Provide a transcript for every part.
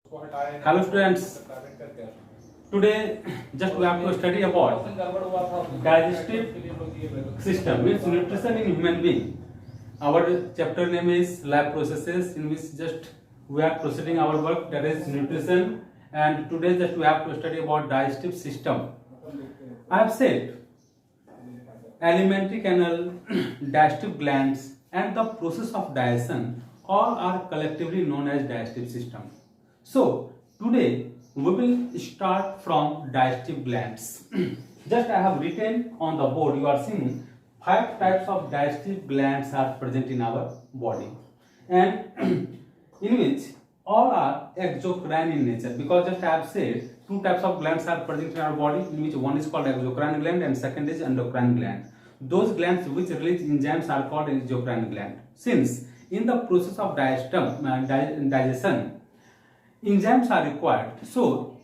Hello students, today just we have to study about digestive system, means nutrition in human being. Our chapter name is life processes, in which just we are proceeding our work, that is nutrition, and today just we have to study about digestive system. I have said alimentary canal, digestive glands and the process of digestion all are collectively known as digestive system. So today we will start from digestive glands. Just I have written on the board, you are seeing 5 types of digestive glands are present in our body, and in which all are exocrine in nature, because just I have said 2 types of glands are present in our body, in which one is called exocrine gland and second is endocrine gland. Those glands which release enzymes are called exocrine gland. Since in the process of digestion enzymes are required, so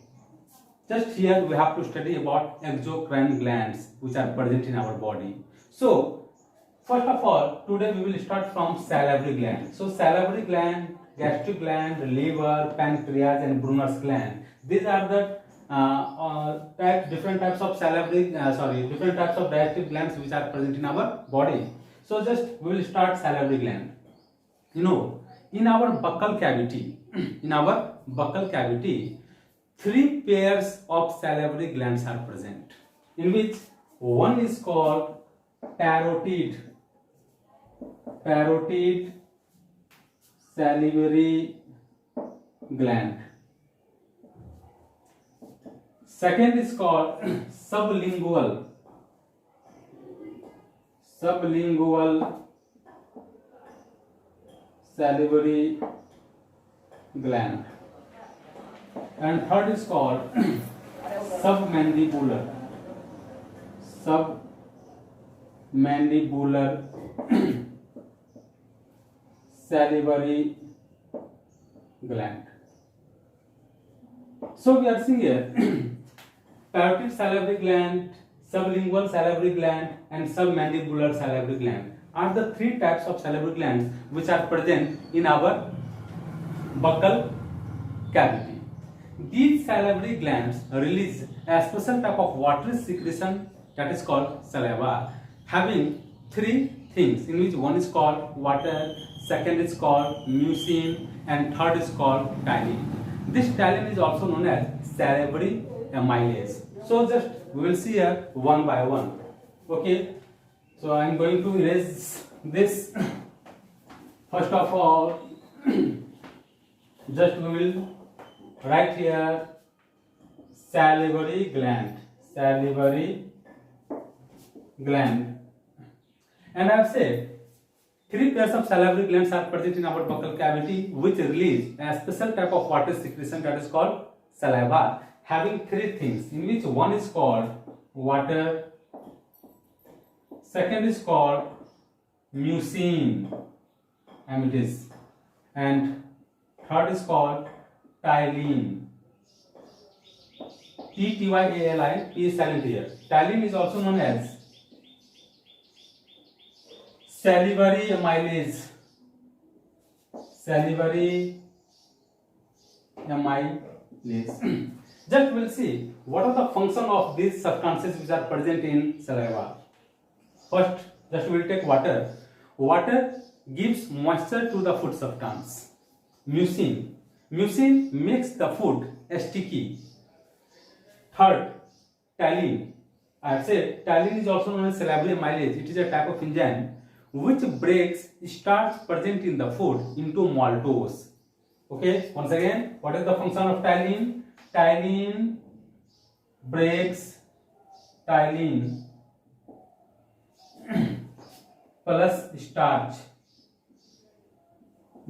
just here we have to study about exocrine glands which are present in our body. So first of all, today we will start from salivary gland. So salivary gland, gastric gland, liver, pancreas and Brunner's gland. These are the different types of different types of digestive glands which are present in our body. So just we will start salivary gland. You know, in our buccal cavity, 3 pairs of salivary glands are present, in which one is called parotid salivary gland. Second is called sublingual salivary gland, and third is called submandibular salivary gland. So we are seeing here parotid salivary gland, sublingual salivary gland and submandibular salivary gland are the 3 types of salivary glands which are present in our buccal cavity. These salivary glands release a special type of watery secretion that is called saliva, having 3 things, in which one is called water, second is called mucin and third is called tannin. This tannin is also known as salivary amylase. So just we will see here one by one. Okay, so I am going to erase this. First of all, just we will write here salivary gland, and I have said 3 pairs of salivary glands are present in our buccal cavity which release a special type of water secretion that is called saliva, having 3 things, in which one is called water, second is called mucin, amylase, and third is called tannin. T-Y-A-L-I, T is silent here. Tannin is also known as salivary amylase. Just we'll see what are the function of these substances which are present in saliva. First, just we'll take water. Water gives moisture to the food substance. Mucin makes the food sticky. Third, tannin. I have said tannin is also known as salivary amylase. It is a type of enzyme which breaks starch present in the food into maltose. Okay, once again, what is the function of tannin? Tannin breaks plus starch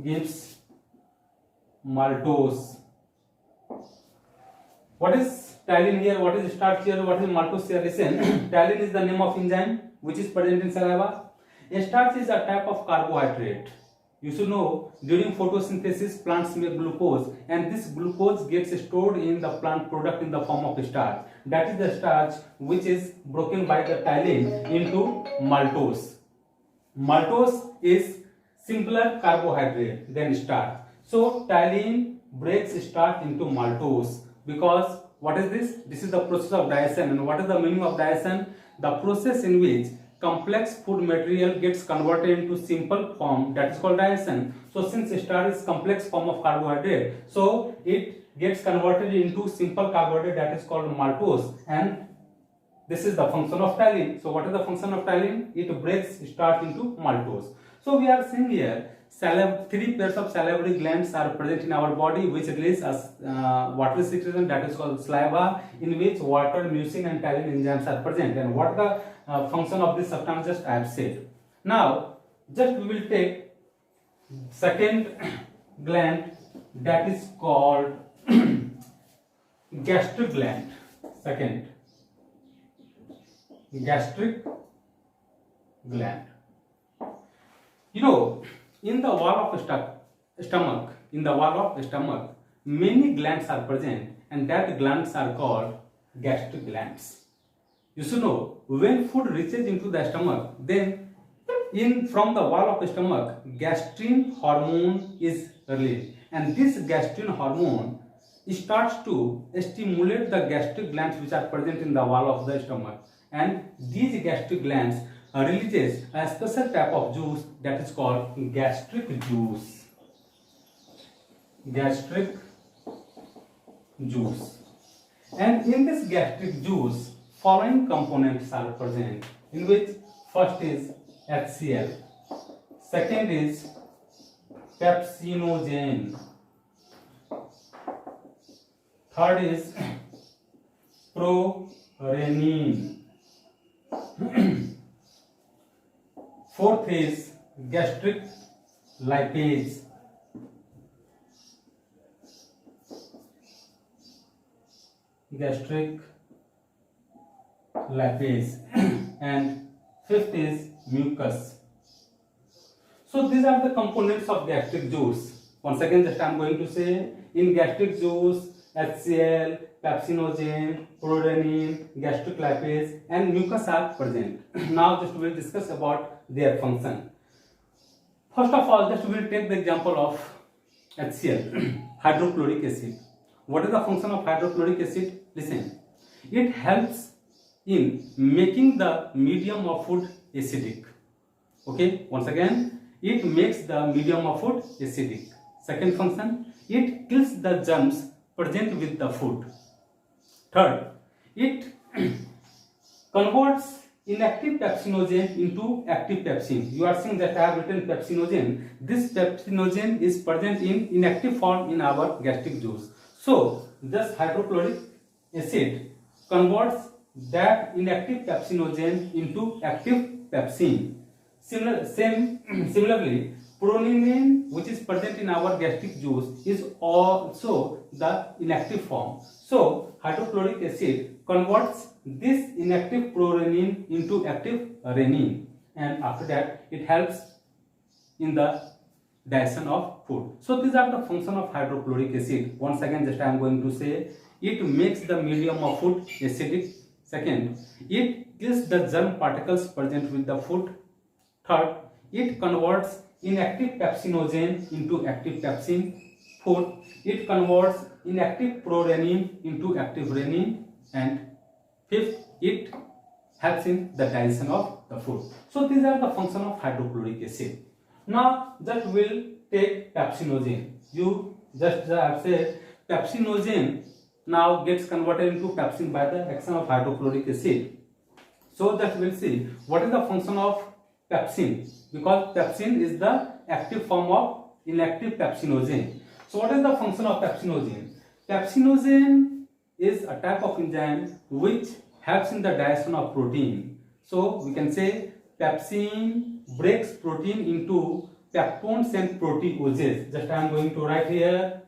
gives maltose. What is tannin here? What is starch here? What is maltose here? Listen, tannin is the name of enzyme which is present in saliva. Starch is a type of carbohydrate. You should know, during photosynthesis plants make glucose, and this glucose gets stored in the plant product in the form of starch. That is the starch which is broken by the tannin into maltose. Maltose is simpler carbohydrate than starch. So tannin breaks starch into maltose, because what is this? This is the process of digestion. And what is the meaning of digestion? The process in which complex food material gets converted into simple form, that is called digestion. So since starch is complex form of carbohydrate, so it gets converted into simple carbohydrate, that is called maltose, and this is the function of ptyalin. So what is the function of ptyalin? It breaks starch into maltose. So we are seeing here three pairs of salivary glands are present in our body, which release as water secretion, that is called saliva, in which water, mucin and ptyalin enzymes are present. And what the function of this substance, just I have said. Now just we will take second gland, that is called gastric gland. Second, gastric gland. You know, in the wall of stomach, many glands are present, and that glands are called gastric glands. You should know, when food reaches into the stomach, then from the wall of stomach, gastrin hormone is released, and this gastrin hormone starts to stimulate the gastric glands which are present in the wall of the stomach, and these gastric glands releases a special type of juice, that is called gastric juice. Gastric juice. And in this gastric juice, following components are present, in which first is HCl, second is pepsinogen, third is prorenin, fourth is gastric lipase, and fifth is mucus. So these are the components of gastric juice. Once again, just I am going to say, in gastric juice, HCl, pepsinogen, prorenin, gastric lipase and mucus are present. Now just we will discuss about their function. First of all, just we will take the example of HCl, hydrochloric acid. What is the function of hydrochloric acid? Listen, it helps in making the medium of food acidic. Okay, once again, it makes the medium of food acidic. Second function, it kills the germs present with the food. Third, it converts inactive pepsinogen into active pepsin. You are seeing that I have written pepsinogen. This pepsinogen is present in inactive form in our gastric juice. So this hydrochloric acid converts that inactive pepsinogen into active pepsin. Similarly, prorenin, which is present in our gastric juice, is also the inactive form. So hydrochloric acid converts this inactive prorenin into active renin, and after that it helps in the digestion of food. So these are the function of hydrochloric acid. Once again, just I am going to say, it makes the medium of food acidic. Second, it kills the germ particles present with the food. Third, it converts inactive pepsinogen into active pepsin. Fourth, it converts inactive prorenin into active renin. And fifth, it helps in the digestion of the food. So these are the function of hydrochloric acid. Now just we'll take pepsinogen. You just have said pepsinogen now gets converted into pepsin by the action of hydrochloric acid. So that we'll see what is the function of pepsin, because pepsin is the active form of inactive pepsinogen. So what is the function of pepsinogen? Pepsinogen is a type of enzyme which helps in the digestion of protein. So we can say pepsin breaks protein into peptones and proteoses. Just I am going to write here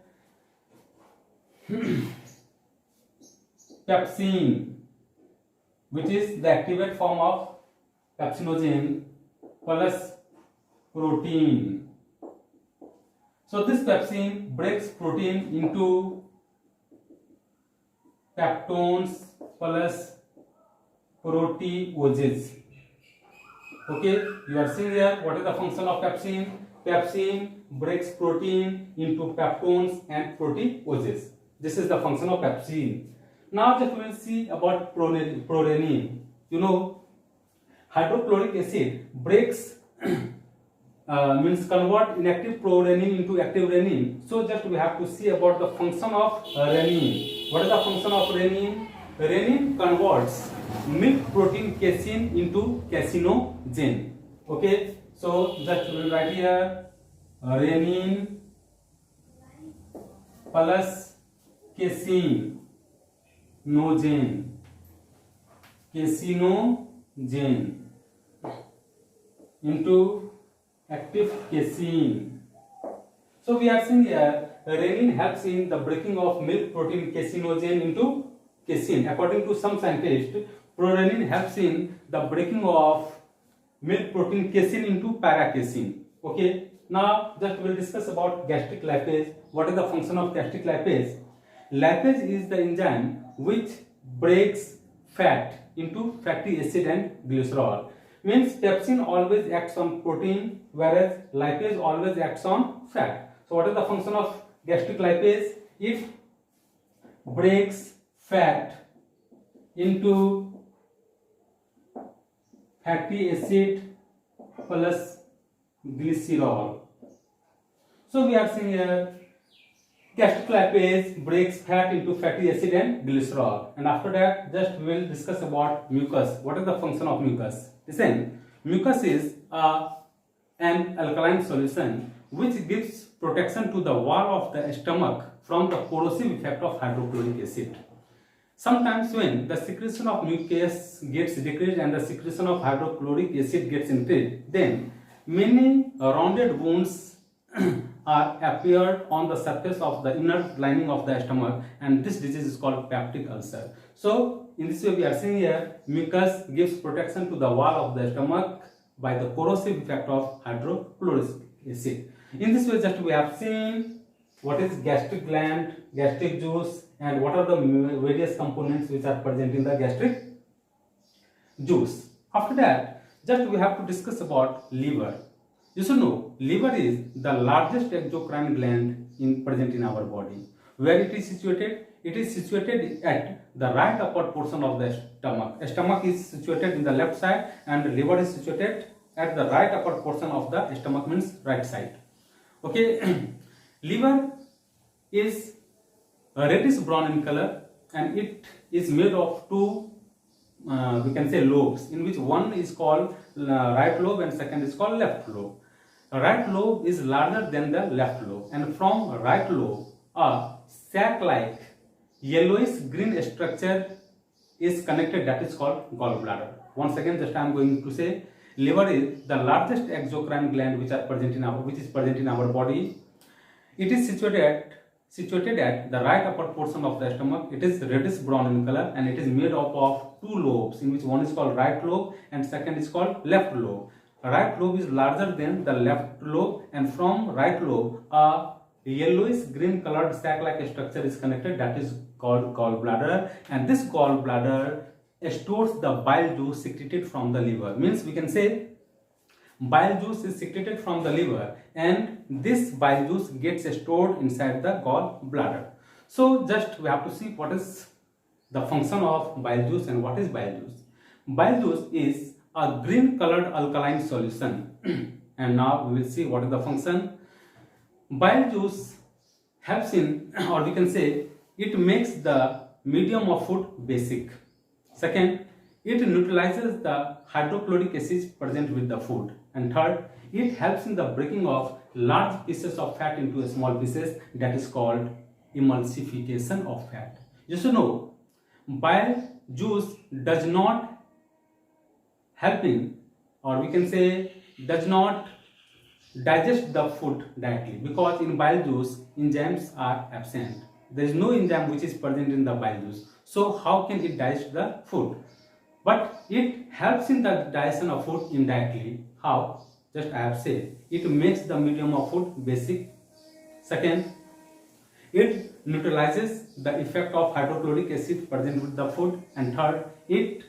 pepsin, which is the activate form of pepsinogen plus protein. So this pepsin breaks protein into peptones plus proteoses. Okay, you are seeing here what is the function of pepsin. Pepsin breaks protein into peptones and proteases. This is the function of pepsin. Now just we will see about prorenin. You know, hydrochloric acid breaks means convert inactive prorenin into active renin. So just we have to see about the function of renin. What is the function of renin? Renin converts milk protein casein into casinogen. Okay, so just we will write here renin plus casinogen into active casein. So we are seeing here renin helps in the breaking of milk protein casinogen into casein. According to some scientists, prorenin helps in the breaking of milk protein casein into paracasein. Okay, now just we will discuss about gastric lipase. What is the function of gastric lipase? Lipase is the enzyme which breaks fat into fatty acid and glycerol. Means pepsin always acts on protein, whereas lipase always acts on fat. So what is the function of gastric lipase? It breaks fat into fatty acid plus glycerol. So we are seeing here gastric lipase breaks fat into fatty acid and glycerol. And after that, just we will discuss about mucus. What is the function of mucus? Listen, mucus is an alkaline solution which gives protection to the wall of the stomach from the corrosive effect of hydrochloric acid. Sometimes when the secretion of mucus gets decreased and the secretion of hydrochloric acid gets increased, then many rounded wounds are appeared on the surface of the inner lining of the stomach, and this disease is called peptic ulcer. So in this way we are seeing here mucus gives protection to the wall of the stomach by the corrosive effect of hydrochloric acid. In this way just we have seen what is gastric gland, gastric juice, and what are the various components which are present in the gastric juice. After that, just we have to discuss about liver. You should know liver is the largest exocrine gland present in our body. Where it is situated? It is situated at the right upper portion of the stomach. Stomach is situated in the left side and liver is situated at the right upper portion of the stomach, means right side. Okay, liver is reddish brown in color and it is made of two we can say lobes, in which one is called right lobe and second is called left lobe. Right lobe is larger than the left lobe, and from right lobe a sac-like yellowish green structure is connected, that is called gallbladder. Once again just I am going to say liver is the largest exocrine gland which is present in our body. It is situated at the right upper portion of the stomach. It is reddish brown in color and it is made up of two lobes, in which one is called right lobe and second is called left lobe. Right lobe is larger than the left lobe, and from right lobe a yellowish green colored sac-like structure is connected, that is called gallbladder, and this gallbladder stores the bile juice secreted from the liver. Means we can say bile juice is secreted from the liver and this bile juice gets stored inside the gallbladder. So just we have to see what is the function of bile juice and what is bile juice. Bile juice is a green colored alkaline solution and now we will see what is the function. Bile juice helps in, or we can say it makes the medium of food basic. Second, it neutralizes the hydrochloric acids present with the food. And third, it helps in the breaking of large pieces of fat into small pieces, that is called emulsification of fat. You should know, bile juice does not help in, or we can say does not digest the food directly, because in bile juice enzymes are absent. There is no enzyme which is present in the bile juice. So how can it digest the food? But it helps in the digestion of food indirectly. How? Just I have said, it makes the medium of food basic. Second, it neutralizes the effect of hydrochloric acid present with the food. And third, it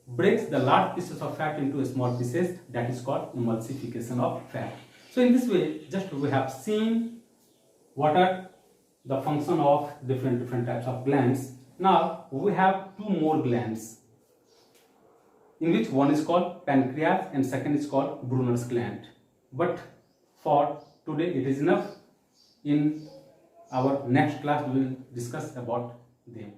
breaks the large pieces of fat into small pieces, that is called emulsification of fat. So in this way, just we have seen what are the function of different types of glands. Now we have two more glands, in which one is called pancreas and second is called Brunner's gland. But for today it is enough. In our next class we will discuss about them.